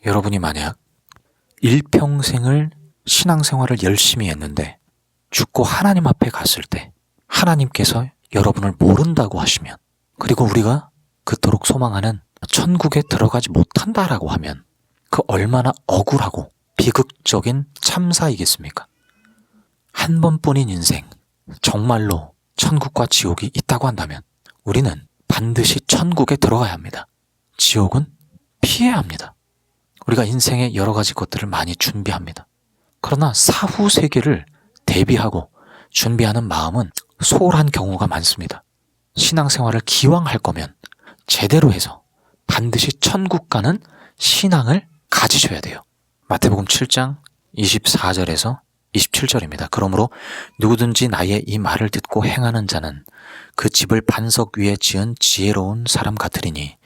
여러분이 만약 일평생을 신앙생활을 열심히 했는데 죽고 하나님 앞에 갔을 때 하나님께서 여러분을 모른다고 하시면, 그리고 우리가 그토록 소망하는 천국에 들어가지 못한다라고 하면 그 얼마나 억울하고 비극적인 참사이겠습니까? 한 번뿐인 인생, 정말로 천국과 지옥이 있다고 한다면 우리는 반드시 천국에 들어가야 합니다. 지옥은 피해야 합니다. 우리가 인생에 여러 가지 것들을 많이 준비합니다. 그러나 사후 세계를 대비하고 준비하는 마음은 소홀한 경우가 많습니다. 신앙생활을 기왕 할 거면 제대로 해서 반드시 천국 가는 신앙을 가지셔야 돼요. 마태복음 7장 24절에서 27절입니다. 그러므로 누구든지 나의 이 말을 듣고 행하는 자는 그 집을 반석 위에 지은 지혜로운 사람 같으리니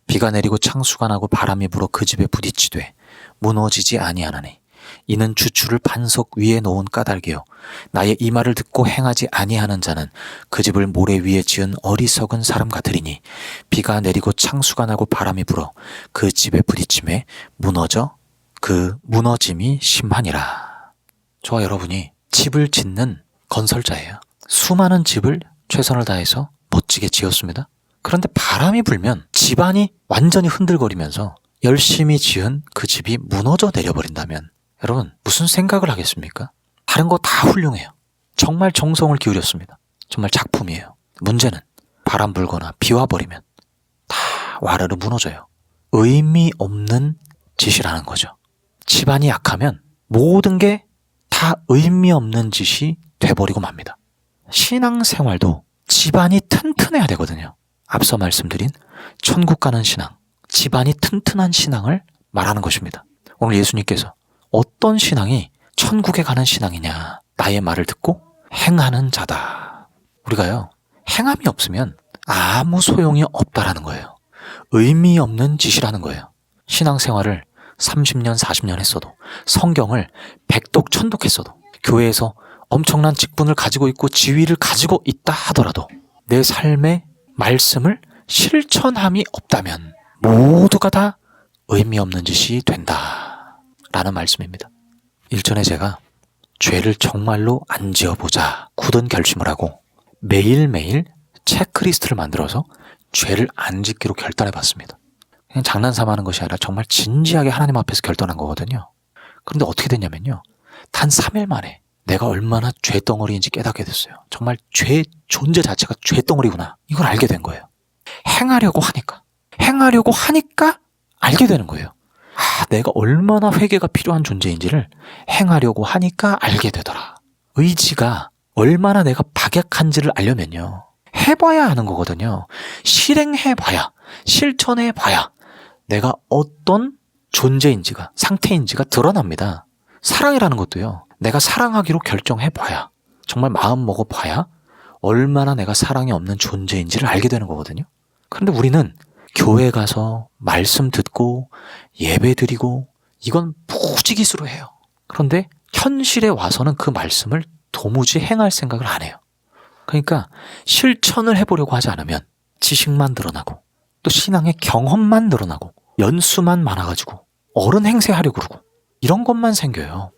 비가 내리고 창수가 나고 바람이 불어 그 집에 부딪히되 무너지지 아니하나니 이는 주추를 반석 위에 놓은 까닭이요 나의 이 말을 듣고 행하지 아니하는 자는 그 집을 모래 위에 지은 어리석은 사람 같으리니 비가 내리고 창수가 나고 바람이 불어 그 집에 부딪힘에 무너져 그 무너짐이 심하니라. 저와 여러분이 집을 짓는 건설자예요. 수많은 집을 최선을 다해서 멋지게 지었습니다. 그런데 바람이 불면 집안이 완전히 흔들거리면서 열심히 지은 그 집이 무너져 내려버린다면 여러분 무슨 생각을 하겠습니까? 다른 거 다 훌륭해요. 정말 정성을 기울였습니다. 정말 작품이에요. 문제는 바람 불거나 비 와버리면 다 와르르 무너져요. 의미 없는 짓이라는 거죠. 집안이 약하면 모든 게 다 의미 없는 짓이 돼버리고 맙니다. 신앙생활도 집안이 튼튼해야 되거든요. 앞서 말씀드린 천국 가는 신앙, 집안이 튼튼한 신앙을 말하는 것입니다. 오늘 예수님께서 어떤 신앙이 천국에 가는 신앙이냐, 나의 말을 듣고 행하는 자다. 우리가요, 행함이 없으면 아무 소용이 없다라는 거예요. 의미 없는 짓이라는 거예요. 신앙생활을 30년, 40년 했어도, 성경을 백독, 천독 했어도, 교회에서 엄청난 직분을 가지고 있고 지위를 가지고 있다 하더라도 내 삶의 말씀을 실천함이 없다면 모두가 다 의미 없는 짓이 된다 라는 말씀입니다. 일전에 제가 죄를 정말로 안 지어보자 굳은 결심을 하고 매일매일 체크리스트를 만들어서 죄를 안 짓기로 결단해 봤습니다. 그냥 장난삼아 하는 것이 아니라 정말 진지하게 하나님 앞에서 결단한 거거든요. 그런데 어떻게 됐냐면요, 단 3일 만에 내가 얼마나 죄덩어리인지 깨닫게 됐어요. 정말 죄 존재 자체가 죄덩어리구나, 이걸 알게 된 거예요. 행하려고 하니까 알게 되는 거예요. 내가 얼마나 회개가 필요한 존재인지를 행하려고 하니까 알게 되더라. 의지가 얼마나 내가 박약한지를 알려면요, 해봐야 하는 거거든요. 실행해봐야, 실천해봐야 내가 어떤 존재인지가, 상태인지가 드러납니다. 사랑이라는 것도요, 내가 사랑하기로 결정해봐야, 정말 마음 먹어봐야 얼마나 내가 사랑이 없는 존재인지를 알게 되는 거거든요. 그런데 우리는 교회 가서 말씀 듣고 예배 드리고 이건 무지기수로 해요. 그런데 현실에 와서는 그 말씀을 도무지 행할 생각을 안 해요. 그러니까 실천을 해보려고 하지 않으면 지식만 늘어나고 또 신앙의 경험만 늘어나고 연수만 많아가지고 어른 행세하려고 그러고 이런 것만 생겨요.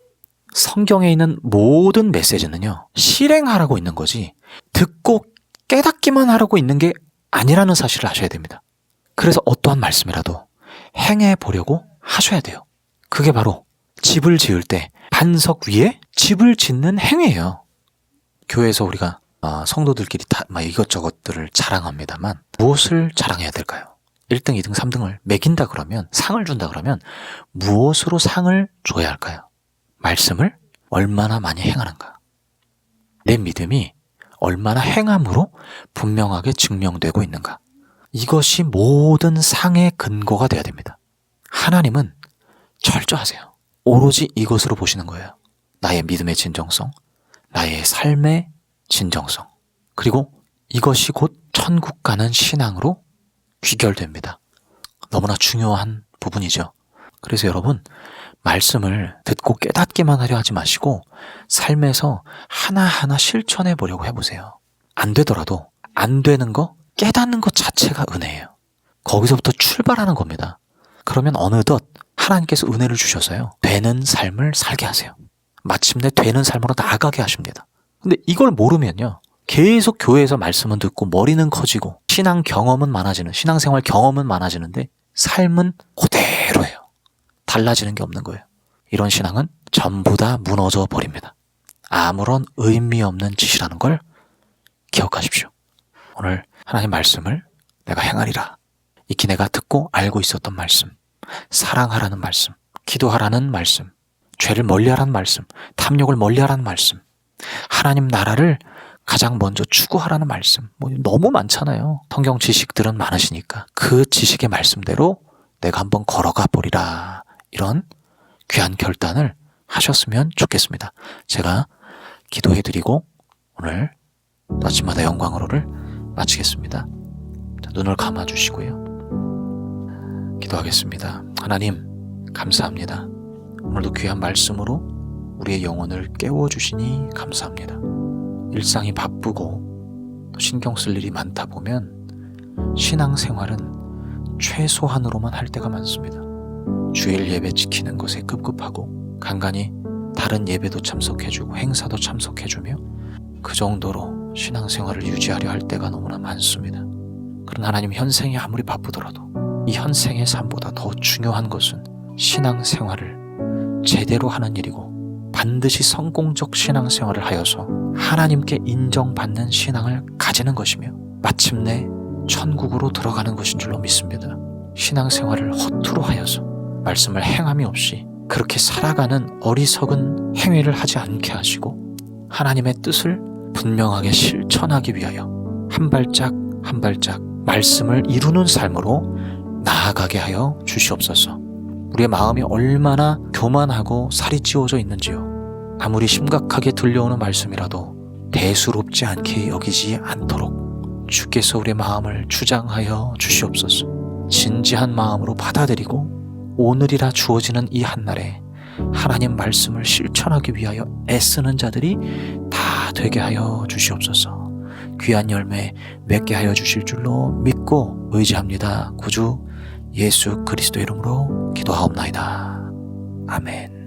성경에 있는 모든 메시지는요, 실행하라고 있는 거지 듣고 깨닫기만 하라고 있는 게 아니라는 사실을 아셔야 됩니다. 그래서 어떠한 말씀이라도 행해보려고 하셔야 돼요. 그게 바로 집을 지을 때 반석 위에 집을 짓는 행위예요. 교회에서 우리가 성도들끼리 다 이것저것들을 자랑합니다만 무엇을 자랑해야 될까요? 1등, 2등, 3등을 매긴다 그러면, 상을 준다 그러면 무엇으로 상을 줘야 할까요? 말씀을 얼마나 많이 행하는가, 내 믿음이 얼마나 행함으로 분명하게 증명되고 있는가, 이것이 모든 상의 근거가 되어야 됩니다. 하나님은 철저하세요. 오로지 이것으로 보시는 거예요. 나의 믿음의 진정성, 나의 삶의 진정성, 그리고 이것이 곧 천국 가는 신앙으로 귀결됩니다. 너무나 중요한 부분이죠. 그래서 여러분, 말씀을 듣고 깨닫기만 하려 하지 마시고 삶에서 하나하나 실천해 보려고 해보세요. 안 되더라도 안 되는 거 깨닫는 것 자체가 은혜예요. 거기서부터 출발하는 겁니다. 그러면 어느덧 하나님께서 은혜를 주셔서요, 되는 삶을 살게 하세요. 마침내 되는 삶으로 나아가게 하십니다. 근데 이걸 모르면요, 계속 교회에서 말씀은 듣고 머리는 커지고 신앙 경험은 많아지는, 신앙생활 경험은 많아지는데 삶은 그대로예요. 달라지는 게 없는 거예요. 이런 신앙은 전부 다 무너져 버립니다. 아무런 의미 없는 짓이라는 걸 기억하십시오. 오늘 하나님 말씀을 내가 행하리라, 익히 내가 듣고 알고 있었던 말씀, 사랑하라는 말씀, 기도하라는 말씀, 죄를 멀리하라는 말씀, 탐욕을 멀리하라는 말씀, 하나님 나라를 가장 먼저 추구하라는 말씀, 너무 많잖아요. 성경 지식들은 많으시니까 그 지식의 말씀대로 내가 한번 걸어가 보리라, 이런 귀한 결단을 하셨으면 좋겠습니다. 제가 기도해드리고 오늘 아침마다 영광으로를 마치겠습니다. 자, 눈을 감아주시고요, 기도하겠습니다. 하나님 감사합니다. 오늘도 귀한 말씀으로 우리의 영혼을 깨워주시니 감사합니다. 일상이 바쁘고 또 신경 쓸 일이 많다 보면 신앙생활은 최소한으로만 할 때가 많습니다. 주일 예배 지키는 것에 급급하고 간간히 다른 예배도 참석해주고 행사도 참석해주며 그 정도로 신앙생활을 유지하려 할 때가 너무나 많습니다. 그러나 하나님, 현생이 아무리 바쁘더라도 이 현생의 삶보다 더 중요한 것은 신앙생활을 제대로 하는 일이고 반드시 성공적 신앙생활을 하여서 하나님께 인정받는 신앙을 가지는 것이며 마침내 천국으로 들어가는 것인 줄로 믿습니다. 신앙생활을 허투루 하여서 말씀을 행함이 없이 그렇게 살아가는 어리석은 행위를 하지 않게 하시고 하나님의 뜻을 분명하게 실천하기 위하여 한 발짝 한 발짝 말씀을 이루는 삶으로 나아가게 하여 주시옵소서. 우리의 마음이 얼마나 교만하고 살이 찌워져 있는지요. 아무리 심각하게 들려오는 말씀이라도 대수롭지 않게 여기지 않도록 주께서 우리의 마음을 주장하여 주시옵소서. 진지한 마음으로 받아들이고 오늘이라 주어지는 이 한날에 하나님 말씀을 실천하기 위하여 애쓰는 자들이 다 되게 하여 주시옵소서. 귀한 열매 맺게 하여 주실 줄로 믿고 의지합니다. 구주 예수 그리스도 이름으로 기도하옵나이다. 아멘.